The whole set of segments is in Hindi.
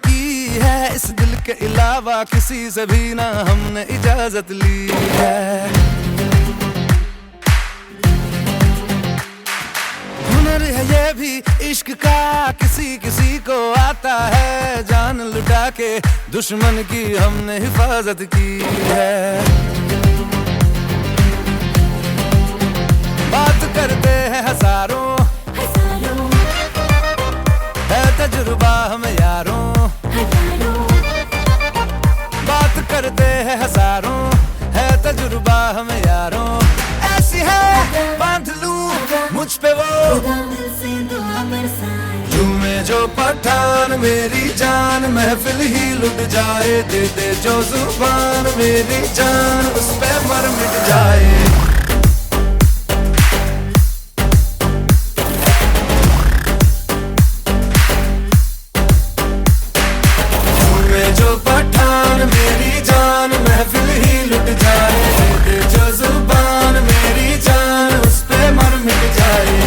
की है, इस दिल के अलावा किसी से भी ना हमने इजाजत ली है। हुनर है ये भी इश्क का, किसी किसी को आता है, जान लुटा के दुश्मन की हमने हिफाजत की है। बात करते हैं हजारों, है तजुर्बा हम यारों, बात करते हैं हजारों, है तजुर्बा हम यारों। ऐसी है बांध लूं मुझ पे वो झूमे जो पठान मेरी जान, महफिल ही लुट जाए, दे दे जो जुबान मेरी जान, उस पे मर मिट जाए। जो पठान मेरी जान, महफिल ही लुट जाए, दे दे जो जुबान मेरी जान, उस पे मर मिट जाए।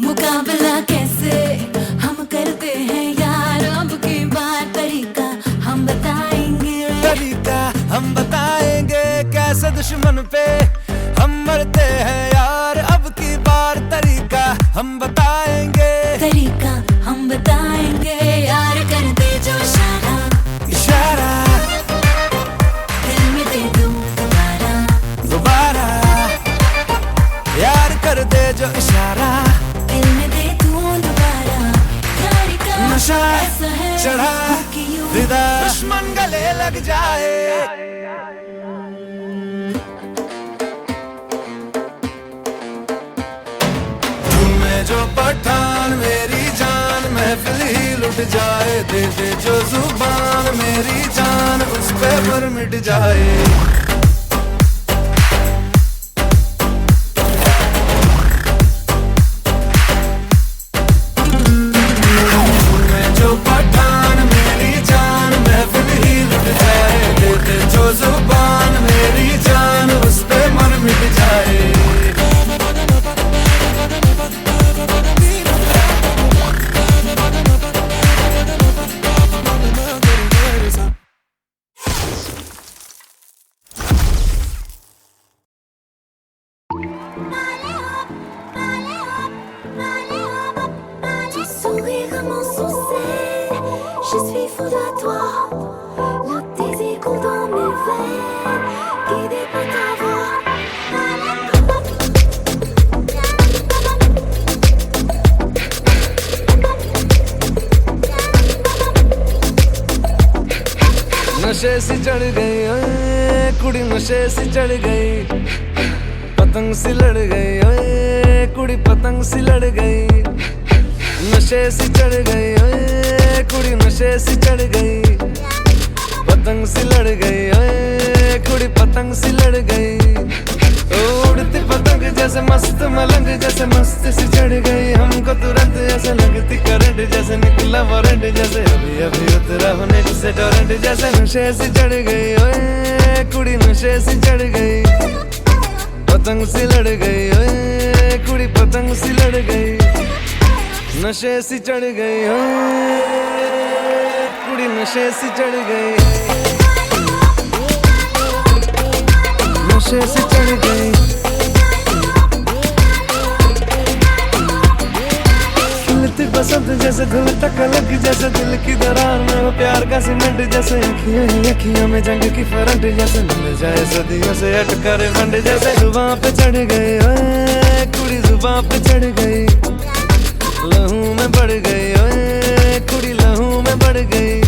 मुकाबला कैसे हम करते हैं यार, अब की बार तरीका हम बताएंगे, कैसे दुश्मन पे हम मरते हैं यार, अब की बार तरीका हम बताएंगे, तरीका हम बताएंगे यार, कर दे जो इशारा, इशारा दिल में दे दूं दोबारा, दोबारा यार कर दे जो इशारा, दिल में दे दूं दोबारा। यारी का नशा ऐसा है चढ़ा कि यूं विदा, दुश्मन गले लग जाए। झूमे जो पठान मेरी जान, महफिल ही लुट जाए, दे दे जो जुबान मेरी जान, उस पे मर मिट जाए। जो जुबान मेरी जान, उस पे मर मिट जाए। Sourire à mon sourcil, je suis fou de toi. Le désir coule dans mes veines, guidé par ta voix. नशे सी चढ़ गई ओए कुड़ी, नशे सी चढ़ गई, पतंग सी लड़ गई ओए कुड़ी, पतंग सी लड़ गई। नशे सी चढ़ गई ओए कुड़ी, नशे सी चढ़ गई, पतंग सी लड़ गई ओए कुड़ी, पतंग सी लड़ गई। उड़ती पतंग जैसे मस्त मलंग, जैसे मस्त सी चढ़ गई, हमको तुरंत ऐसे लगती करंट, जैसे निकला वारंट, जैसे अभी अभी उतरा होने से टोरेंट, जैसे नशे सी चढ़ गई ओए कुड़ी, नशे सी चढ़ गई, पतंग सी लड़ गई ओए कुड़ी, पतंग सी लड़ गई। नशे सी चढ़ गई कुड़ी, नशे सी चढ़ गई, नशे सी चढ़ गई। खिलती बसंत जैसे धुल तक लग, जैसे दिल की दरार में हो प्यार का सीमेंट, जैसे अखियां ही अखियां में जंग की फरंट, जैसे मिल जाए सदियों से अटका रे फंड, जैसे जुबां पे चढ़ गई कुड़ी, जुबां पे चढ़ गई, लहू में बढ़ गई ओए कुड़ी, लहू में बढ़ गई।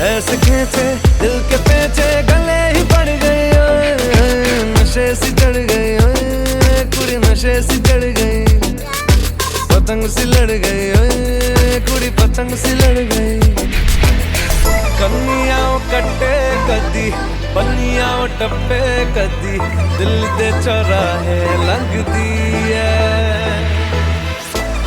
ऐसे खींचे दिल के पेचे, गले ही पड़ गई ओए, नशे सी चढ़ गई ओए कुड़ी, नशे सी चढ़ गई, पतंग सी लड़ गई ओए कुड़ी, पतंग सी लड़ गई। कन्नियां कट्टे कदी, बनियां टप्पे कदी, दिल दे चौराहे लंघदी है।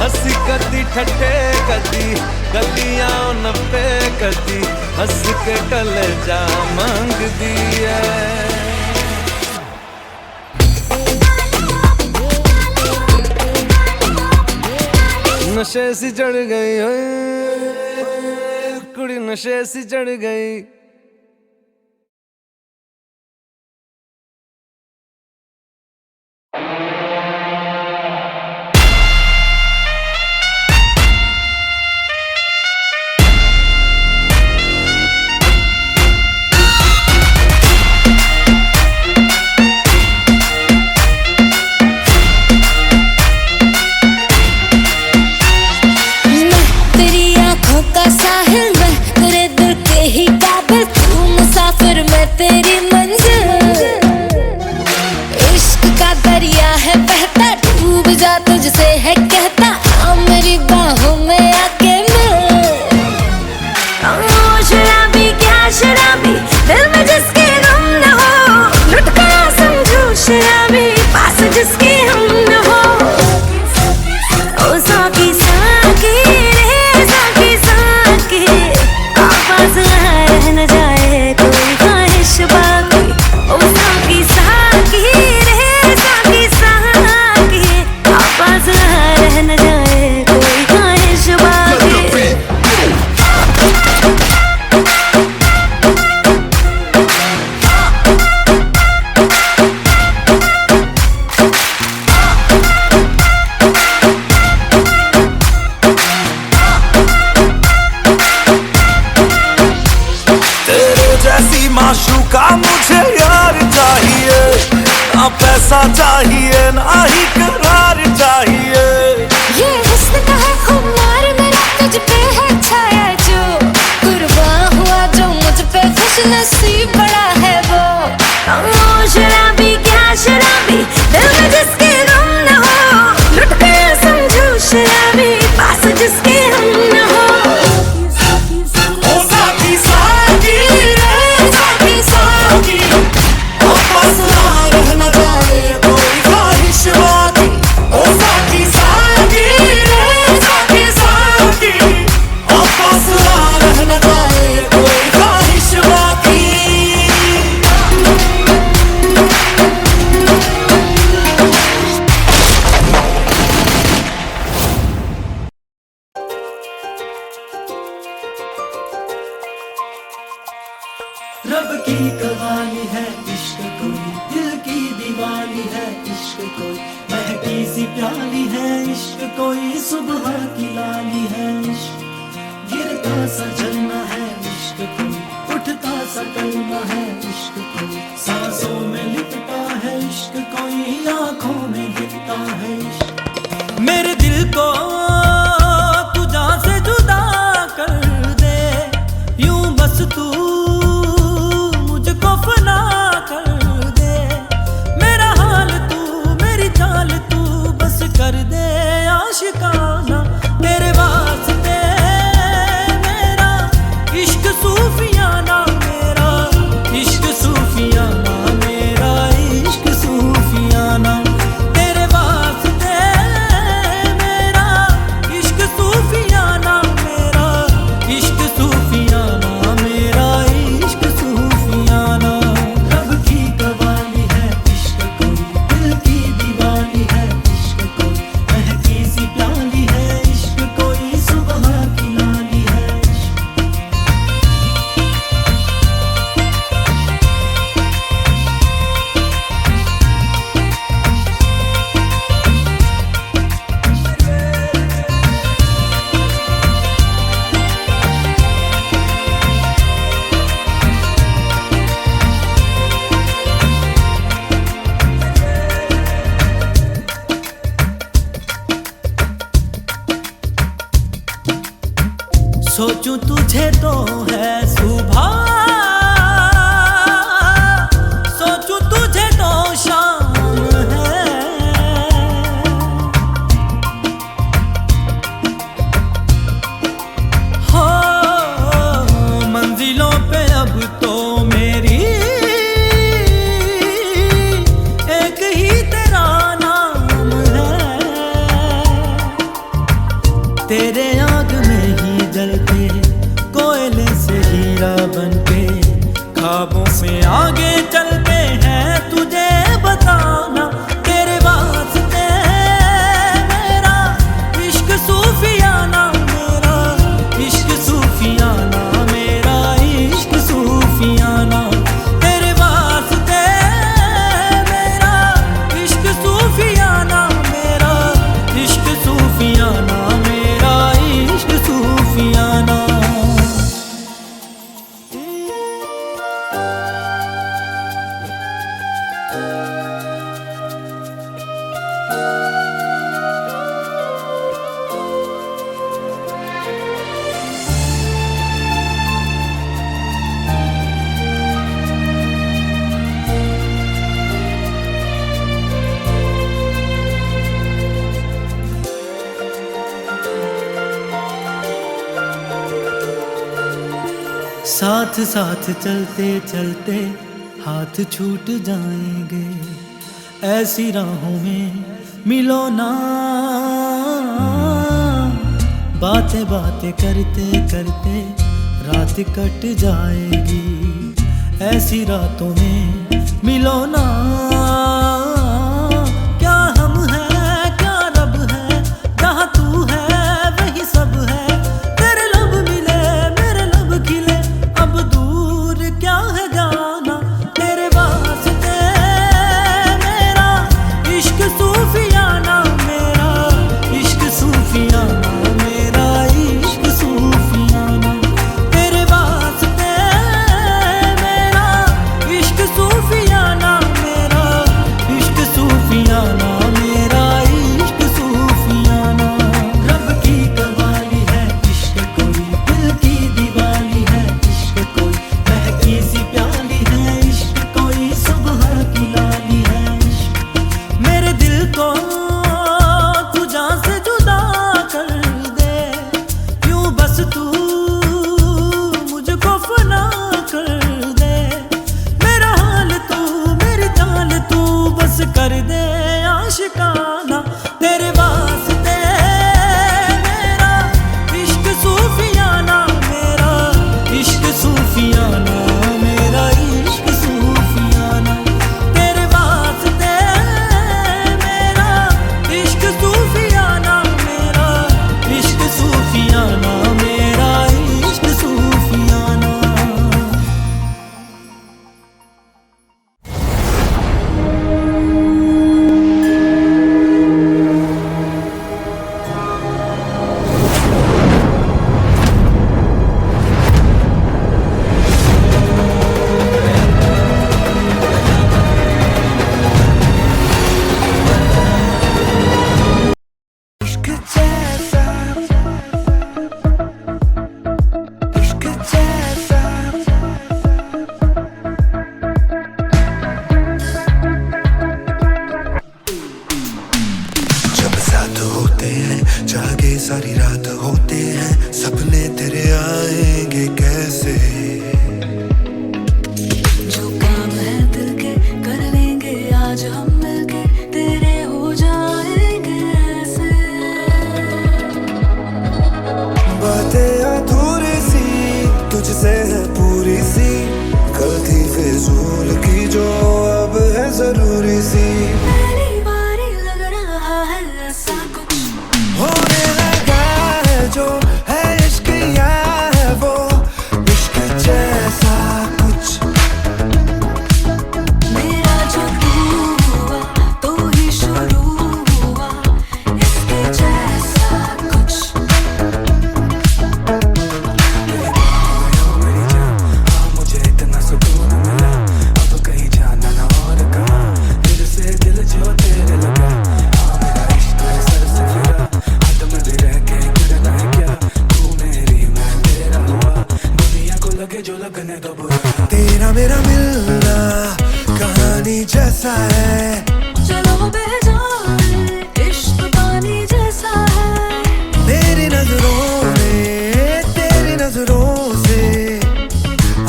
हसी कदी ठट्ठे कदी गलियां नप्पे कदी हंस के कलेजा मांग दिया नशे सी चढ़ गई कुड़ी नशे सी चढ़ गई तेरी मंजिल इश्क का दरिया है बहता डूब जा तुझसे है कहता आ मेरी बाहों में आके मिल शराबी क्या शराबी दिल में जिसके गम न हो लुट गया समझो शराबी पास जिसके हम न हो ओ साकी साकी रे साकी साकी आवाज रह न जाए कोई बाकी ओ साकी साकी रे साकी साकी आवाज रह न जाए कोई ख्वाहिश बाकी जैसी माशूका मुझे यार चाहिए ना पैसा चाहिए ना ही करार चाहिए ये हुस्न का है खुमार मेरा तुझ पे है छाया जो कुर्बान हुआ जो मुझ पे खुश नसीब बड़ा है वो ओ शराबी क्या शराबी दिल में जिसके गम न हो लुट गया समझो शराबी पास जिसके हम न हो रब की कवाली है इश्क कोई दिल की दीवानी है इश्क कोई महकी सी प्याली है इश्क कोई सुबह की लाली है इश्क गिरता सा झरना है इश्क कोई उठता सा कलमा है इश्क कोई सांसों में लिपटा है इश्क कोई आंखों में लिपटा है इश्क मेरे दिल को तू जान से जुदा कर दे यूं बस तू फना कर दे मेरा हाल तू मेरी चाल तू बस कर दे आशिकाना तेरे वास्ते मेरा इश्क सूफियाना मेरा इश्क सूफियाना मेरा इश्क सूफियाना तेरे वास्ते मेरा इश्क सूफियाना मेरा इश्क सूफियाना मेरा इश्क सूफियाना सोचूं तुझे तो है सुबह सोचूं तुझे तो शाम है हो मंजिलों पे अब तो मेरी एक ही तेरा नाम है साथ साथ चलते चलते हाथ छूट जाएंगे, ऐसी राहों में मिलो ना। बातें बातें करते करते रात कट जाएगी, ऐसी रातों में मिलो ना। क्या हम हैं क्या रब है, जहाँ तू है वही सब है। तेरे लब मिले मेरे लब खिले, अब दूर क्या है जाना। तेरे वास्ते मेरा इश्क सूफियाना, मेरा इश्क सूफियाना, मेरा इश्क सूफियाना। तेरे वास्ते मेरा इश्क सूफियाना, मेरा इश्क सूफियाना, मेरा इश्क सूफियाना। रब की कवाली है इश्क कोई, दिल की दीवाली है इश्क कोई, महकी सी प्याली है इश्क कोई, सुबह की लाली है इश्क। मेरे दिल को तू जान से जुदा कर दे, यूं बस तू मुझको फना कर दे। मेरा हाल तू मेरी चाल तू बस कर दे आशिकाना। तेरे वास्ते मेरा इश्क सूफियाना, मेरा इश्क सूफियाना, मेरा इश्क सूफियाना। तेरे वास्ते मेरा इश्क सूफियाना, मेरा इश्क सूफियाना, मेरा इश्क सूफियाना। इश्क जैसा, इश्क जैसा, जब साथ होते हैं जागे सारी रात होते हैं, सपने तेरे आएंगे कैसे। जो काम है दिल के कर लेंगे आज हम मिलके, तेरे हो जाएंगे ऐसे। बातें अधूरी सी तुझसे है पूरी सी, कल थी फिजूल की जो अब है जरूरी सी। पहली बारी लग रहा है ऐसा कुछ, होने लगा है जो है इश्क या है वो, इश्क जैसा कुछ। मेरा जो तू हुआ तो ही शुरू हुआ, इसके जैसा कुछ। मुझे इतना सुकून मिला, अब कहीं जाना ना और कहाँ, दिल से दिल जो तेरे लगा। मेरा इश्क है सर से फिरा, हाथ में भी रह के करना है क्या, तू मेरी मैं तेरा हुआ, दुनिया को लगे जो लगने दो बुरा। तेरा मेरा मिलना कहानी जैसा है, चलो बह जाए इश्क पानी जैसा है। तेरी नजरों में तेरी नजरों से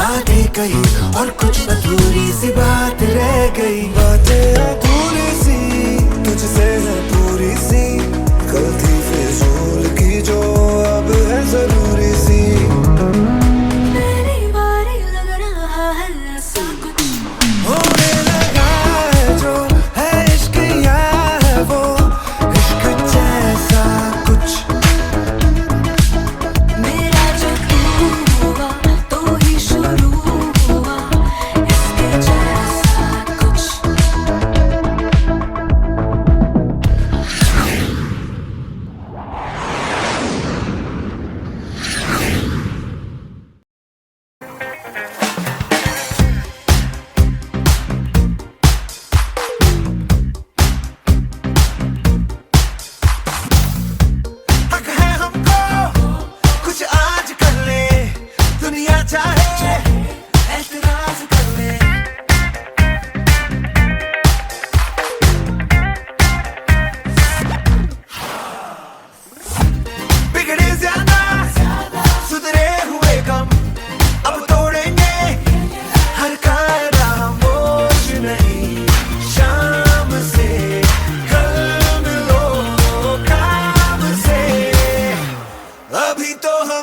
आगे कहीं और कुछ अधूरी सी बात रह गई। बातें अधूरी सी तुझसे है पूरी सी, कल थी फिजूल की जो अब है जरूरी सी। पहली बारी लग रहा है ऐसा कुछ, होने लगा है जो है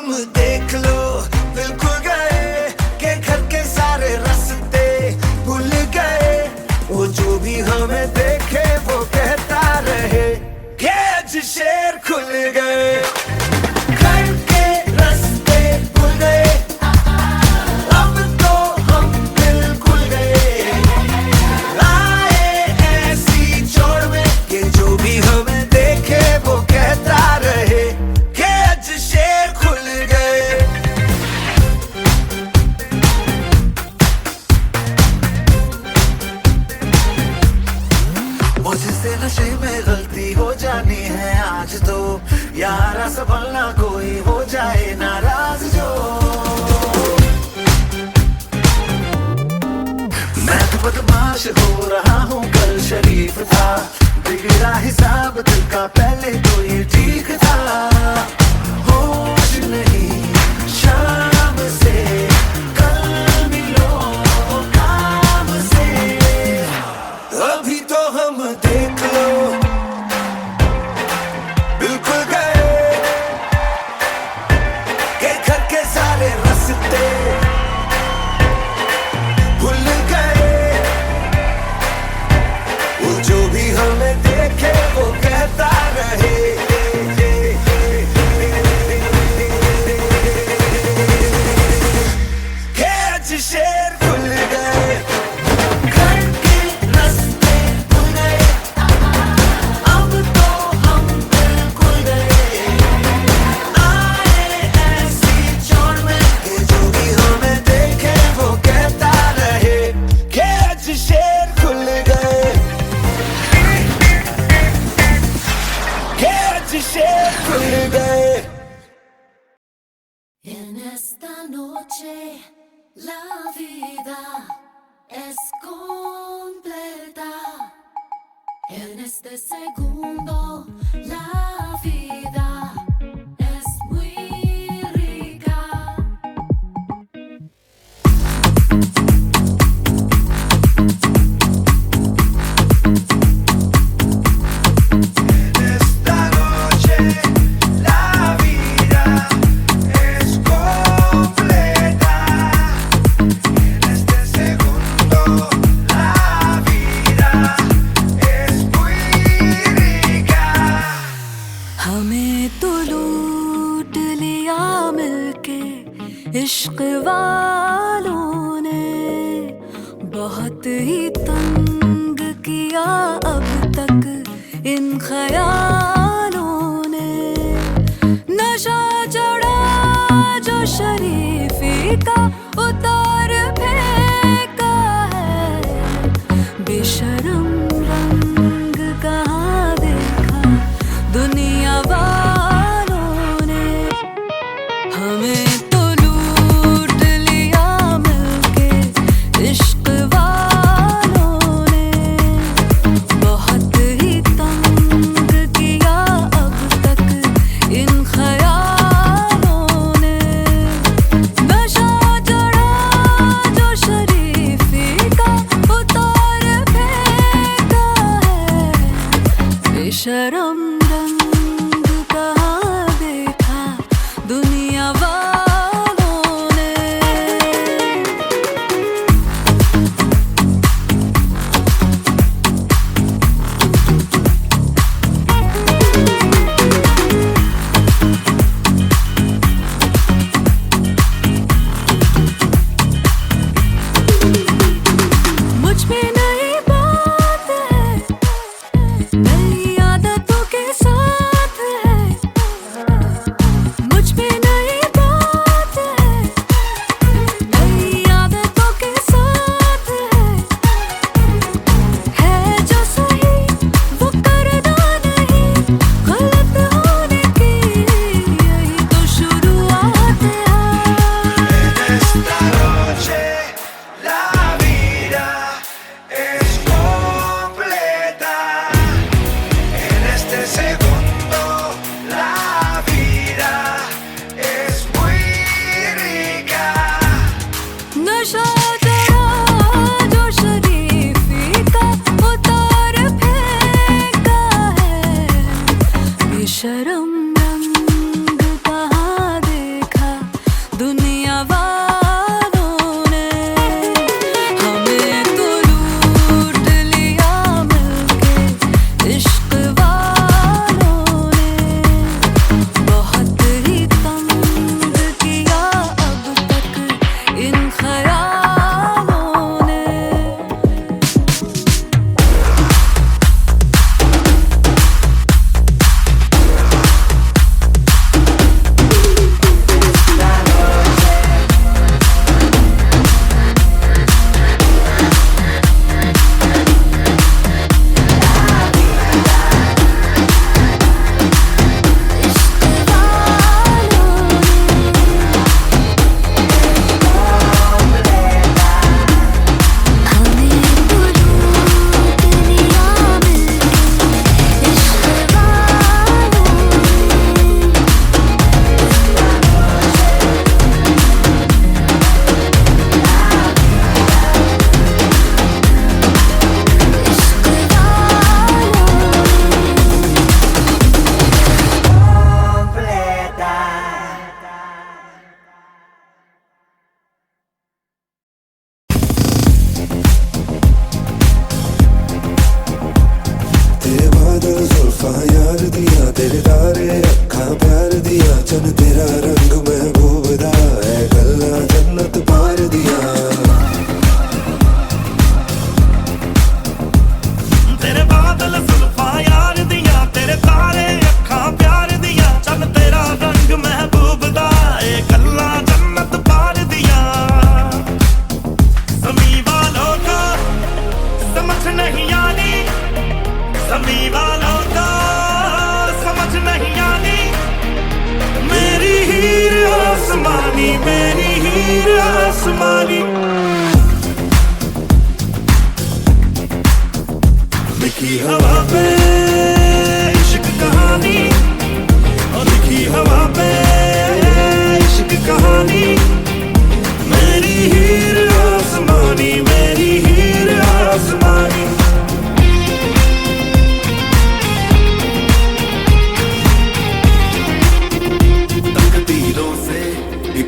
हम देख लो दिल खुल गए के घर के सारे रास्ते भूल गए। वो जो भी हमें देखे वो कहता रहे कि आज शेर खुल गए। घर के रास्ते भूल गए, अब तो हम बिल्कुल गए। आए ऐसी चोर में कि जो भी हमें देखे वो कहता रहे कि आज शेर खुल गए। मुझसे नशे में गलती हो जानी है आज तो, यारा संभलना कोई हो जाए नाराज जो। मैं तो बदमाश हो रहा हूँ कल शरीफ था, बिगड़ा हिसाब दिल का पहले तो ये ठीक था। होश नहीं शाम से कल मिलो काम से, अभी तो हम देख लो बिल्कुल गए के घर के सारे रास्ते भूल गए। वो जो भी हमें देखे वो कहता रहे कि आज शेर खुल गए। घर के रास्ते भूल गए, अब तो हम बिल्कुल गए। आए ऐसी चोर में कि जो भी हमें देखे वो कहता रहे कि आज शेर खुल गए। कि आज शेर खुल गए। En esta noche la vida es completa. En este segundo la vida es muy rica. Esta noche la vida es completa. En este segundo la vida es muy rica. हमें तो लूट लिया मिलके इश्क वालों ने, बहुत ही तंग किया अब तक इन ख्यालों ने। नशा चढ़ा जो शरीफी का उतार फेंका है, बेशरम रंग कहाँ देखा दुनिया वालों ने। हमें तो लूट लिया मिलके इश्क वालों ने, बहुत ही तंग किया अब तक इन ख्यालों ने। नशा चढ़ा जो शरीफी का उतार फेंका है, बेशरम रंग कहाँ देखा दुनिया वालों ने। मुझ में नई बात है, नई आदतों के साथ है। मुझ में नई बात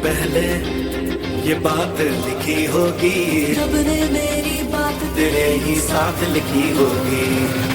पहले ये बात लिखी होगी, रब ने मेरी बात तेरे ही साथ लिखी होगी।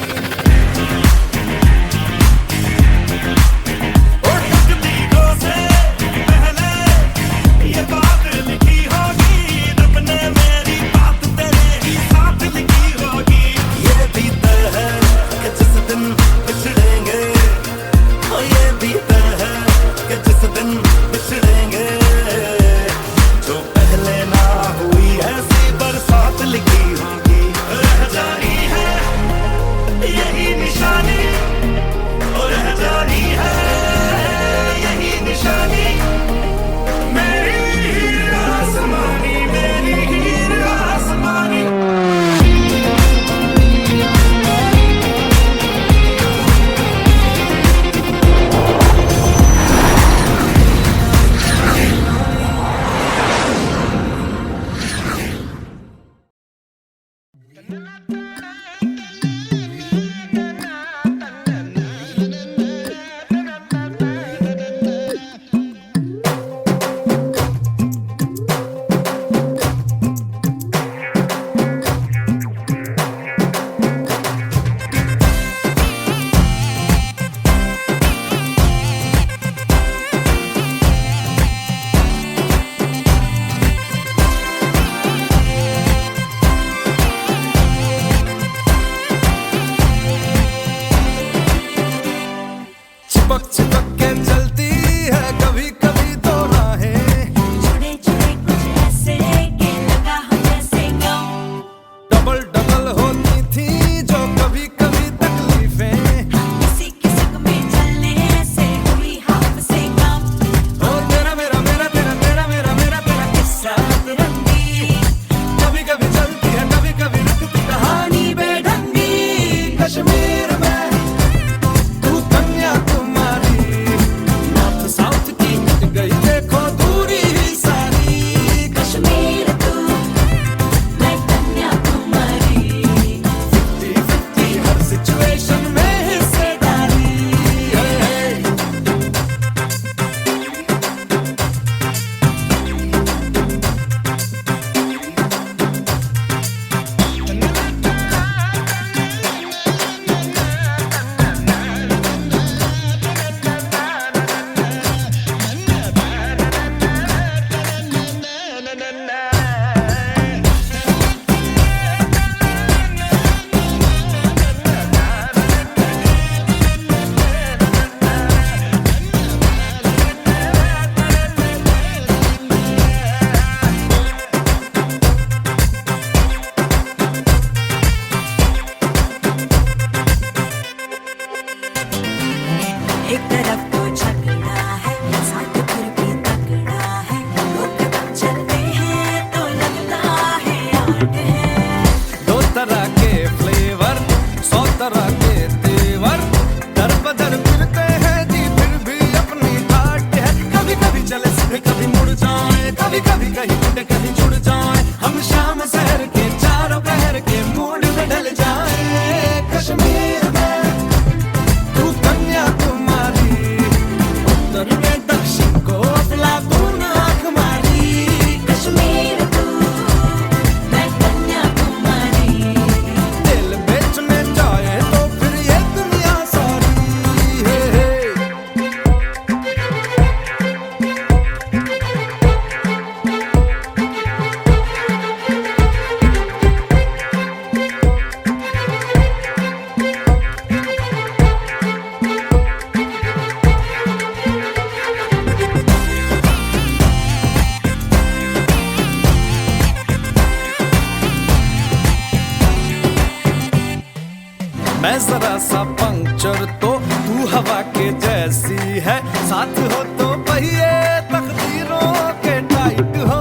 मैं जरा सा पंक्चर तो तू हवा के जैसी है, साथ हो तो पहिए तकदीरों के टाइट हो।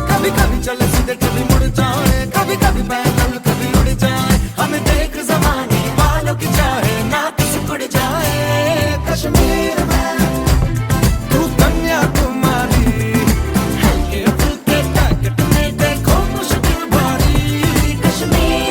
कभी कभी चले सीधे कभी मुड़ जाए, कभी कभी पैदल कभी उड़ जाए, हमें देख ज़माने वालों की चाहे ना किसी उड़ जाए। कश्मीर में कश्मीर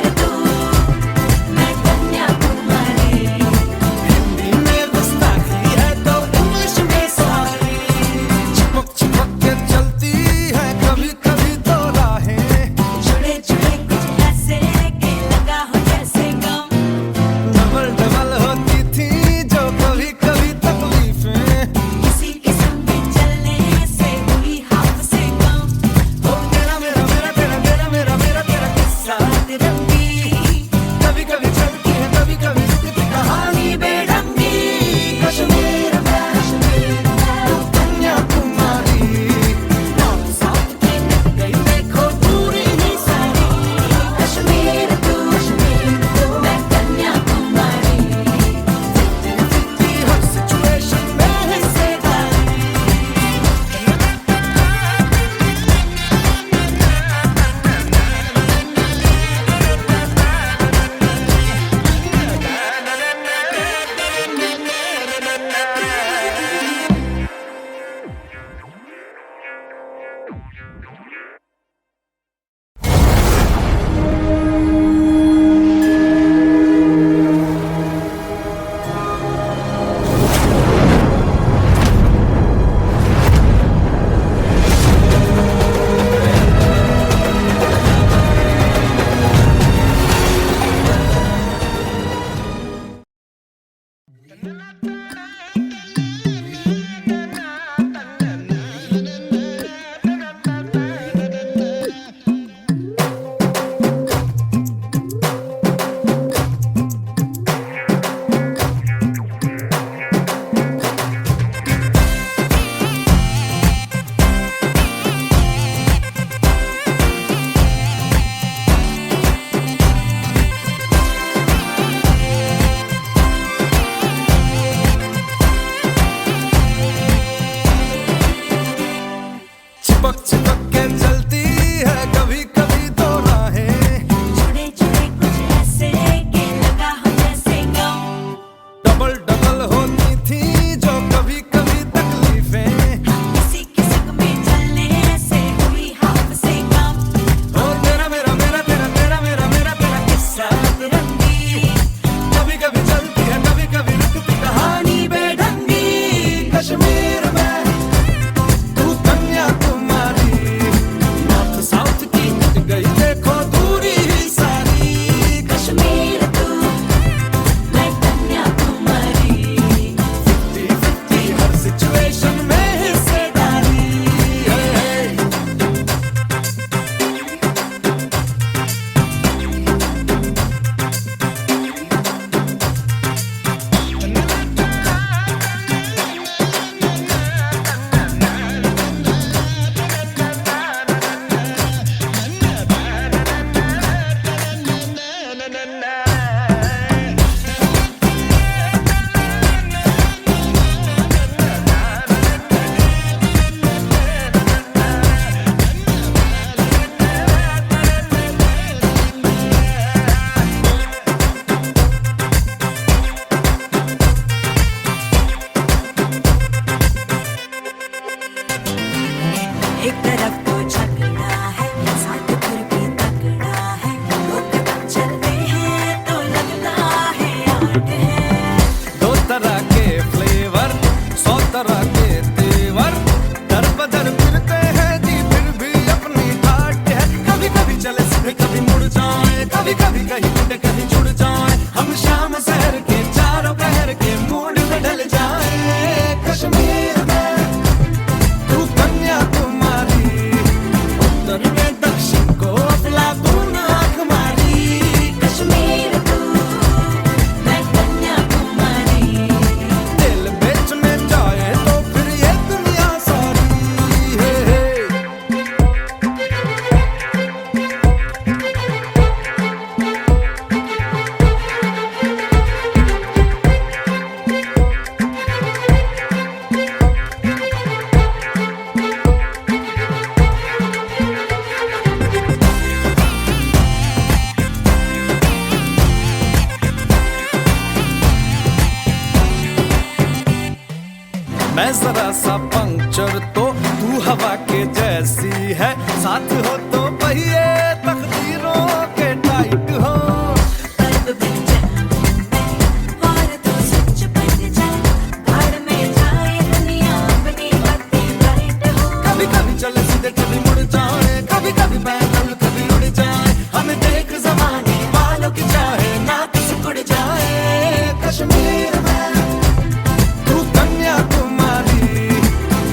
लाइट है। दो तरह के फ्लेवर, 100 तरह के तेवर, दर बदर फिरते हैं जी फिर भी अपनी ठाट है। कभी कभी चले सीधे कभी मुड़ जाए, कभी कभी कहीं टूटे कहीं जुड़ जाए, हम शाम शहर के चारों पहर के मूड में ढल जाए। कश्मीर में तू कन्याकुमारी, उत्तर में दक्षिण को अफलातून आंख मारी। कश्मीर तू, मैं कन्याकुमारी। दिल बेचने जाए तो फिर ये दुनिया सारी है। मैं जरा सा पंक्चर तो तू हवा के जैसी है, साथ हो तो पहिए तकदीरों के टाइट हो। कल्ब बन जा और तू सच बन जा, भाड़ में जाए दुनिया अपनी बातें लाइट हो। कभी कभी चले सीधे कभी मुड़ जाए, कभी कभी पैदल कभी उड़ जाए, हमें देख जमाने वालों की चाहे ना किसी उड़ जाए। कश्मीर में तू कन्याकुमारी,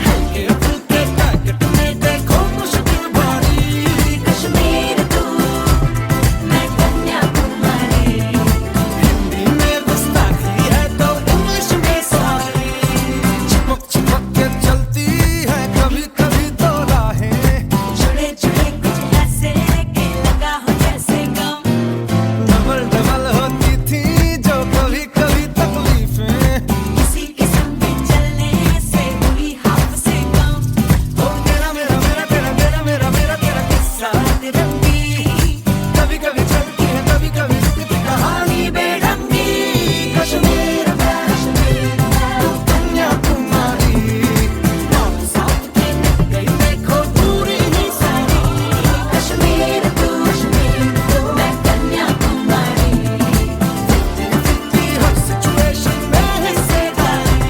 हल्के फुल्के पैकेट में देखो मुश्किल भारी। कश्मीर तू, मैं कन्याकुमारी। हिंदी में गुस्ताखी है तो इंग्लिश में सारी, चिपक चिपक के चलती है कभी कभी तो राहें, जुड़े जुड़े कुछ ऐसे कि लगा हो जैसे गम। डबल डबल होती थी जो कभी कभी तकलीफें, किसी किस्म के चलने से हुई हाफ से कम। हो तेरा मेरा मेरा तेरा तेरा मेरा मेरा तेरा किस्सा तिरंगी, कभी कभी चलती है कभी कभी रुकती कहानी बेढंगी। कश्मीर में तू कन्याकुमारी, नॉर्थ साउथ की मिट गई देखो दूरी ही सारी। कश्मीर तू, मैं कन्याकुमारी। फिफ्टी हर सिचुएशन में हिस्सेदारी।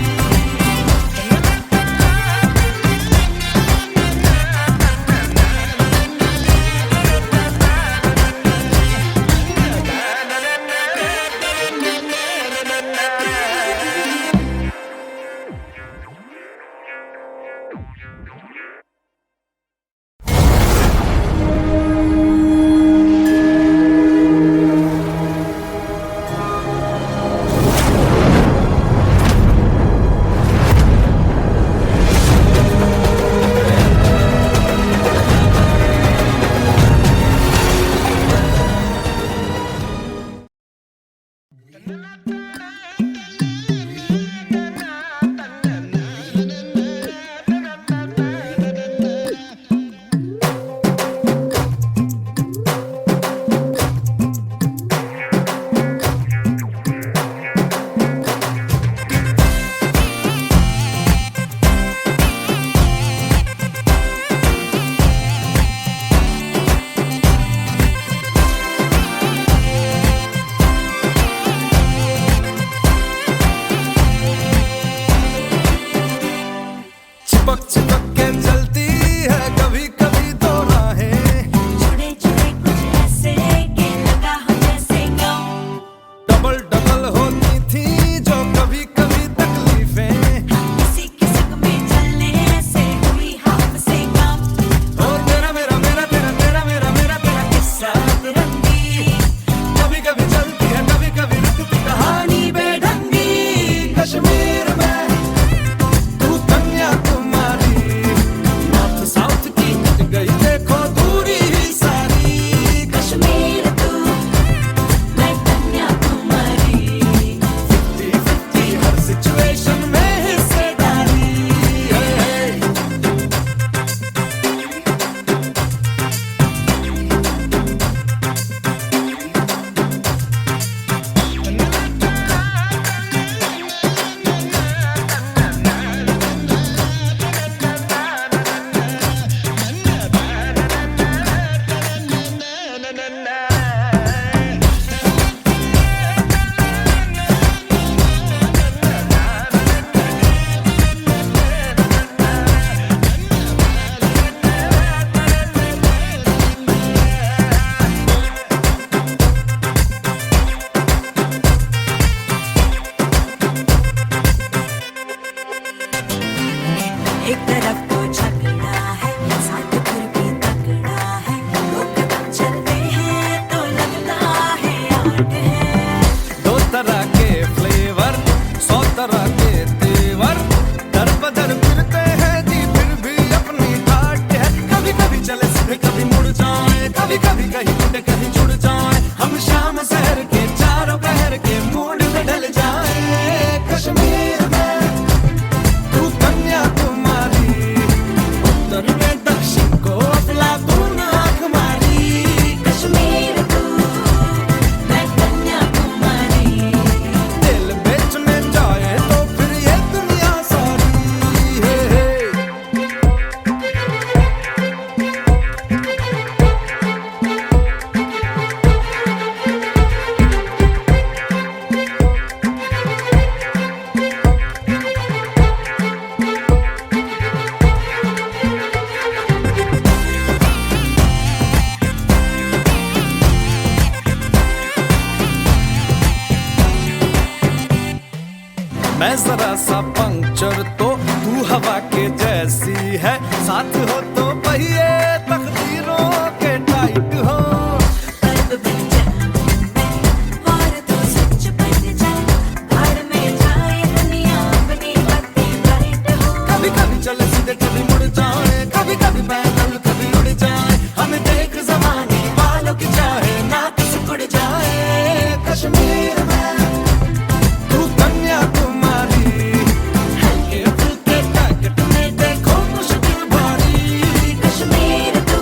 चिपक चिपक के चलती है कभी कभी तो राहें, जुड़े जुड़े कुछ ऐसे कि लगा हो जैसे गम। डबल डबल होती थी जो कभी कभी तकलीफें, किसी किस्म में चलने से हुई हाफ से कम। हो तेरा मेरा मेरा तेरा तेरा मेरा मेरा तेरा किस्सा तिरंगी, कभी कभी चलती है कभी कभी रुकती कहानी बेढंगी। कश्मीर में तू कन्याकुमारी, नॉर्थ साउथ की मिट गई देखो दूरी ही सारी। कश्मीर तू, मैं कन्याकुमारी। मैं जरा सा पंक्चर तो तू हवा के जैसी है, साथ हो तो पहिए तकदीरों के टाइट हो। कभी कभी चले सीधे कभी मुड़ जाए, कभी कभी पैदल कभी उड़ जाए, हमें देख ज़माने वालों की चाहे ना किसी उड़ जाए। कश्मीर में तू कन्याकुमारी, हल्के फुल्के पैकेट में देखो मुश्किल भारी। कश्मीर तू,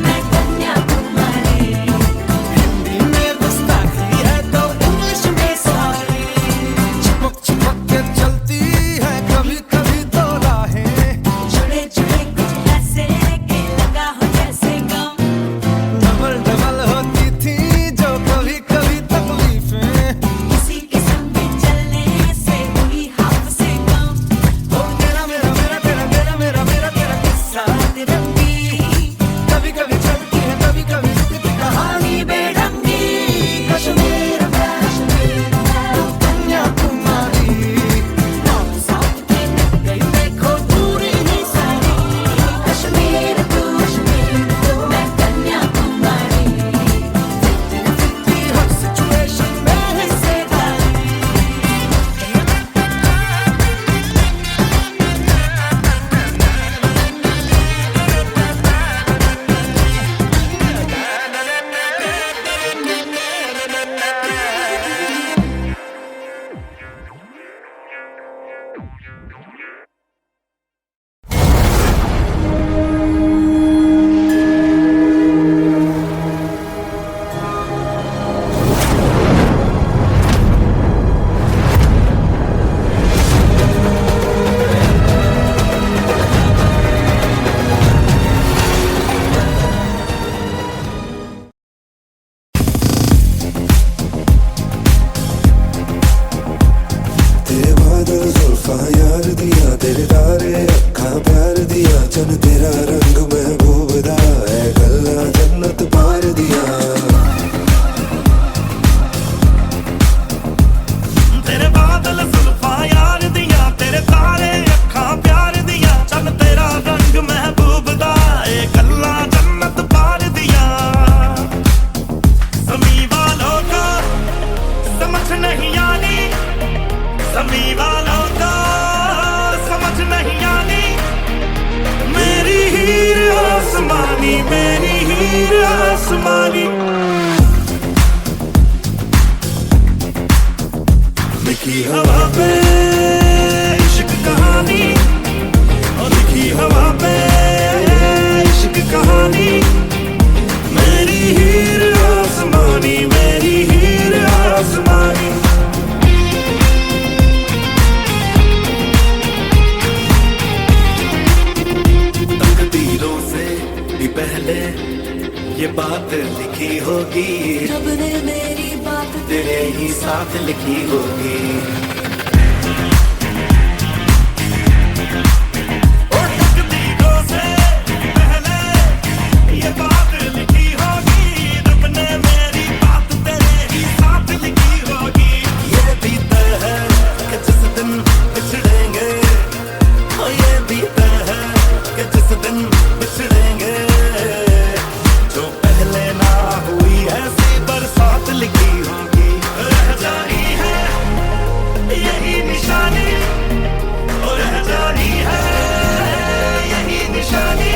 मैं कन्याकुमारी। हिंदी में गुस्ताखी है तो इंग्लिश में सारी, चिपक चिपक के चलती है कभी कभी तो राहें। जुड़े जुड़े कुछ ऐसे कि लगा हो जैसे गम। डबल डबल होती थी जो कभी कभी तकलीफें, किसी किस्म में चलने से हुई हाफ से कम। ओ तेरा मेरा मेरा तेरा तेरा मेरा मेरा तेरा किस्सा तिरंगी, कभी कभी चलती है कभी कभी रुकती कहानी बेढंगी। कश्मीर में कन्याकुमारी, नॉर्थ साउथ के निक गई देखो दूरी ही सारी। कश्मीर तू, मैं कन्याकुमारी। हर सिचुएशन में हिस्सेदारी, तेरे बादल जुल्फा यार दिया, तेरे तारे अखा प्यार दिया, चन तेरा रंग महबूब दा है, गल्ला जन्नत पार दिया। तेरे बादल जुल्फा यार दिया, तेरे तारे अखा प्यार दिया, चन तेरा रंग महबूब दा ए गल्ला जन्नत पार दिया। समी वालों का समझ नहीं आनी, समी वालों का समझ नहीं आनी, मेरी हीर आसमानी, मेरी हीर आसमानी। लिखी हवा पे इश्क कहानी, और लिखी हवा पे इश्क कहानी, मेरी हीर आसमानी, मेरी हीर आसमानी। तकदीरों से भी पहले ये बात लिखी होगी, रब ने मेरी बात तेरे ही साथ लिखी होगी। और तकदीरों से पहले ये बात लिखी होगी, रब ने मेरी बात तेरे ही साथ लिखी होगी। ये भी तय है कि जिस दिन बिछड़ेंगे, और ये भी तय है कि जिस दिन बिछड़ेंगे, जो पहले ना हुई ऐसी बरसात लिखी होगी। रह जानी है यही निशानी, और रह जानी है यही निशानी,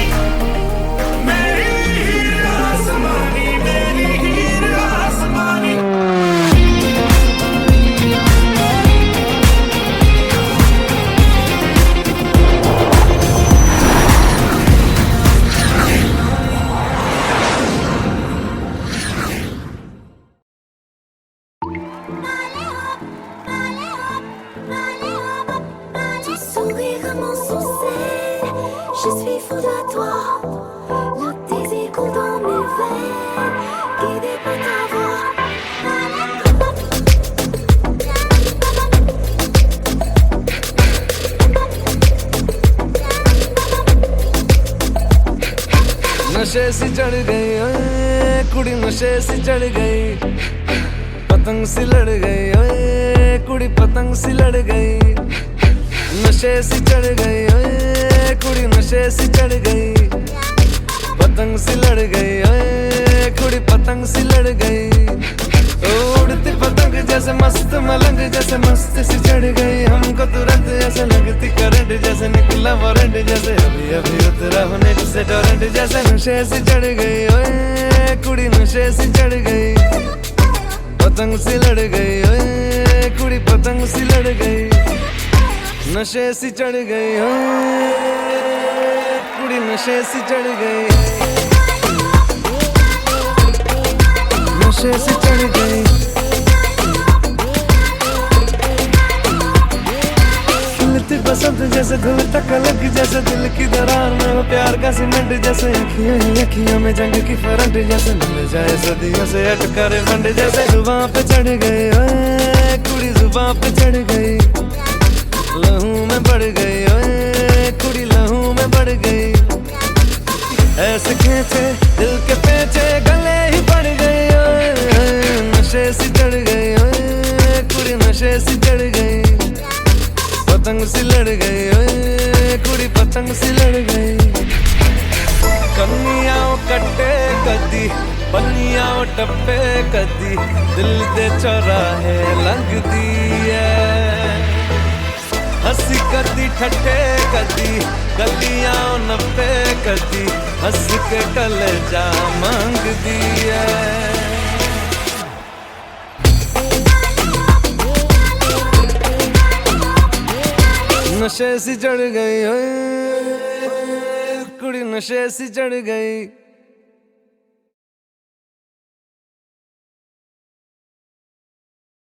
मेरी हीर आसमानी, मेरी हीर आसमानी। Ton sourire m'ensorcelle, je suis folle à toi. Le désir coule dans mes veines, guidé par ta voix. नशे सी चढ़ गई ओए कुड़ी, नशे सी चढ़ गई, पतंग सी लड़ गई ओए कुड़ी, पतंग पतंग सी लड़ गई, नशे सी चढ़ गई, ओए कुड़ी नशे सी चढ़ गई, पतंग सी लड़ गई, ओए कुड़ी पतंग सी लड़ गई। उड़ती पतंग जैसे मस्त मलंग जैसे मस्त सी चढ़ गई, हमको तुरंत ऐसे लगती करंट जैसे निकला वारंट जैसे अभी अभी उतरा होने से टोरेंट जैसे नशे सी चढ़ गई, ओए कुड़ी नशे सी चढ़ गई, पतंग सी लड़ गई, ओए कुड़ी पतंग सी लड़ गई, नशे सी चढ़ गई, ओए कुड़ी नशे सी चढ़ गई, नशे से चढ़ गई। खिलती बसंत जैसे धुल तक अलग जैसे दिल की दरार में वो प्यार का सीमेंट जैसे अखियों ही अखियों में जंग की फरंट जैसे मिल जाए सदियों से अटका रे फंड जैसे जुबां पे चढ़ गई, ओए कुड़ी जुबां पे चढ़ गई, लहू में बढ़ गई, ओए कुड़ी लहू में बढ़ गई, ऐसे खींचे दिल के पेचे गले ही पड़ गई, नशे सी चढ़ गई, ओए कुड़ी नशे सी चढ़ गई, पतंग सी लड़ गई, ओए कुड़ी पतंग सी लड़ गई। कन्नियां कट्टे कदी पन्नियां टप्पे कदी दिल दे चौराहे लंघदी है, हंसी कदी ठट्ठे कदी गलियां नप्पे कदी हंस के कलेजा मांगदी है। नशे सी चढ़ गई, ओए कुड़ी नशे सी चढ़ गई।